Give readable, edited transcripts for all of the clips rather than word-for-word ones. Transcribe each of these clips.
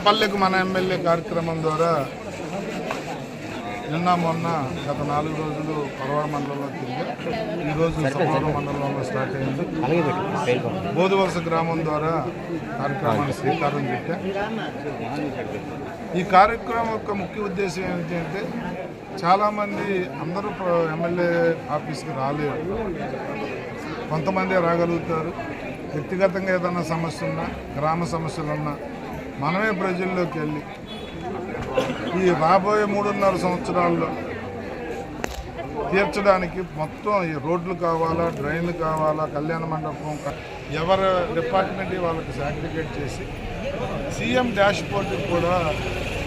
పల్లెకు మన ఎమ్మెల్యే కార్యక్రమం ద్వారా నిన్న మొన్న గత 4 రోజులు పరవాడ మండలంలో తిరిగా. ఈరోజు సభవరం మండలంలో స్టార్ట్ అయింది. బోధవలస గ్రామం ద్వారా కార్యక్రమాన్ని శ్రీకారం చుట్టా. ఈ కార్యక్రమం యొక్క ముఖ్య ఉద్దేశం ఏంటంటే చాలామంది అందరూ ఎమ్మెల్యే ఆఫీస్కి రాలేరు. కొంతమంది రాగలుగుతారు. వ్యక్తిగతంగా ఏదైనా సమస్య ఉన్నా, గ్రామ సమస్యలు ఉన్నా మనమే ప్రజల్లోకి వెళ్ళి ఈ రాబోయే 3.5 సంవత్సరాల్లో తీర్చడానికి మొత్తం ఈ రోడ్లు కావాలా, డ్రైన్లు కావాలా, కళ్యాణ మండపం, ఎవరి డిపార్ట్మెంట్ వాళ్ళకి సాగ్రిగేట్ చేసి సీఎం డాష్ బోర్డుకి కూడా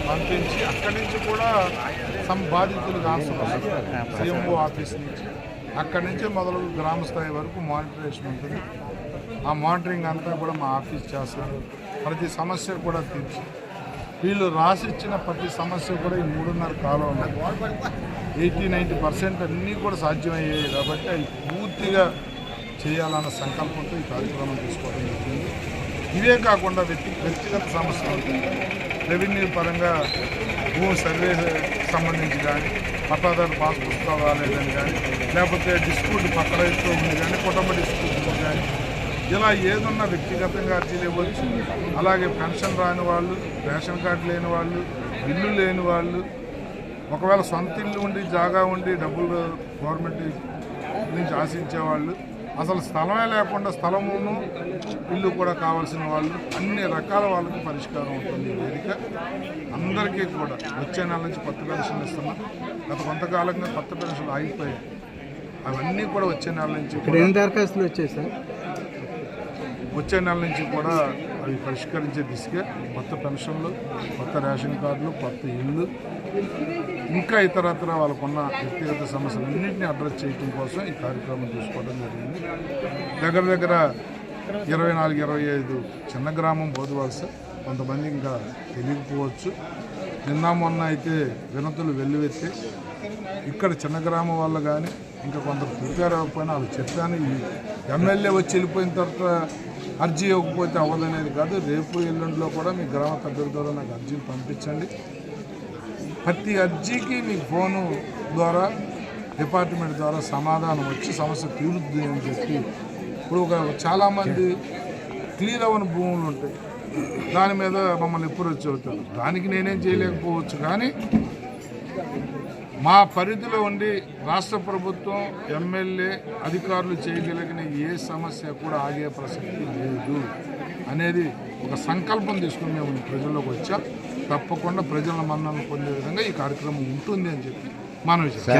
పంపించి అక్కడి నుంచి కూడా బాధితులకు ఆన్సర్ వస్తుంది. సీఎంఓ ఆఫీస్ నుంచి అక్కడి నుంచి మొదలు గ్రామ స్థాయి వరకు మానిటరేషన్ ఉంటుంది. ఆ మానిటరింగ్ అంతా కూడా మా ఆఫీస్ చేస్తారు. ప్రతి సమస్య కూడా తీర్చి వీళ్ళు రాసిచ్చిన ప్రతి సమస్య కూడా ఈ 3.5 కాలంలో 80-90% అన్నీ కూడా సాధ్యమయ్యాయి. కాబట్టి అవి పూర్తిగా చేయాలన్న సంకల్పంతో ఈ కార్యక్రమం తీసుకోవడం జరుగుతుంది. ఇవే కాకుండా వ్యక్తిగత సమస్యలు, రెవెన్యూ పరంగా భూమి సర్వే సంబంధించి కానీ, పట్టాదారు పాస్ పుస్తకాలు రాలేదని కానీ, లేకపోతే డిస్ప్యూట్ పక్క రైతుతో ఉంది కానీ, కుటుంబ డిస్ప్యూట్ కానీ, ఇలా ఏదన్నా వ్యక్తిగతంగా అర్జీలు ఇవ్వచ్చు. అలాగే పెన్షన్ రాని వాళ్ళు, రేషన్ కార్డు లేని వాళ్ళు, ఇల్లు లేని వాళ్ళు, ఒకవేళ సొంత ఇల్లు ఉండి జాగా ఉండి డబ్బులు గవర్నమెంట్ నుంచి ఆశించేవాళ్ళు, అసలు స్థలమే లేకుండా స్థలమును ఇల్లు కూడా కావాల్సిన వాళ్ళు, అన్ని రకాల వాళ్ళకి పరిష్కారం ఉంటుంది. ఈ వేదిక అందరికీ కూడా వచ్చే నెల నుంచి కొత్త పెన్షన్లు ఇస్తున్నాం. గత కొంతకాలంగా కొత్త పెన్షన్లు ఆగిపోయాయి. అవన్నీ కూడా వచ్చే నెల నుంచి దరఖాస్తులు వచ్చాయి సార్. వచ్చే నెల నుంచి కూడా అవి పరిష్కరించే దిశగా కొత్త పెన్షన్లు, కొత్త రేషన్ కార్డులు, కొత్త ఇళ్ళు, ఇంకా ఇతరత్ర వాళ్ళకున్న వ్యక్తిగత సమస్యలన్నింటినీ అడ్రస్ చేయడం కోసం ఈ కార్యక్రమం తీసుకోవడం జరిగింది. దగ్గర 24-25 చిన్న గ్రామం బోధవలస. కొంతమంది ఇంకా తెలియకపోవచ్చు. నిన్న మొన్న అయితే వినతులు వెల్లువెత్తే ఇక్కడ చిన్న గ్రామం వాళ్ళు కానీ ఇంకా కొందరు ప్రిపేర్ అవ్వకపోయినా వాళ్ళు చెప్పాను. ఈ ఎమ్మెల్యే వచ్చి వెళ్ళిపోయిన తర్వాత అర్జీ ఇవ్వకపోతే అవ్వదనేది కాదు. రేపు ఎల్లుండిలో కూడా మీ గ్రామ పెద్దల ద్వారా నాకు అర్జీలు పంపించండి. ప్రతి అర్జీకి మీకు ఫోను ద్వారా డిపార్ట్మెంట్ ద్వారా సమాధానం వచ్చి సమస్య తీరుద్ది అని చెప్పి. ఇప్పుడు చాలామంది క్లియర్ అవ్వని భూములు ఉంటాయి. దాని మీద మమ్మల్ని ఎప్పుడు వచ్చి అవుతారు. దానికి నేనేం చేయలేకపోవచ్చు. కానీ మా పరిధిలో ఉండి రాష్ట్ర ప్రభుత్వం, ఎమ్మెల్యే, అధికారులు చేయగలిగిన ఏ సమస్య కూడా ఆగే ప్రసక్తి లేదు అనేది ఒక సంకల్పం తీసుకుని మేము ప్రజల్లోకి వచ్చాం. తప్పకుండా ప్రజల మన్ననను పొందే విధంగా ఈ కార్యక్రమం ఉంటుంది అని చెప్పి మనవి చేస్తాం.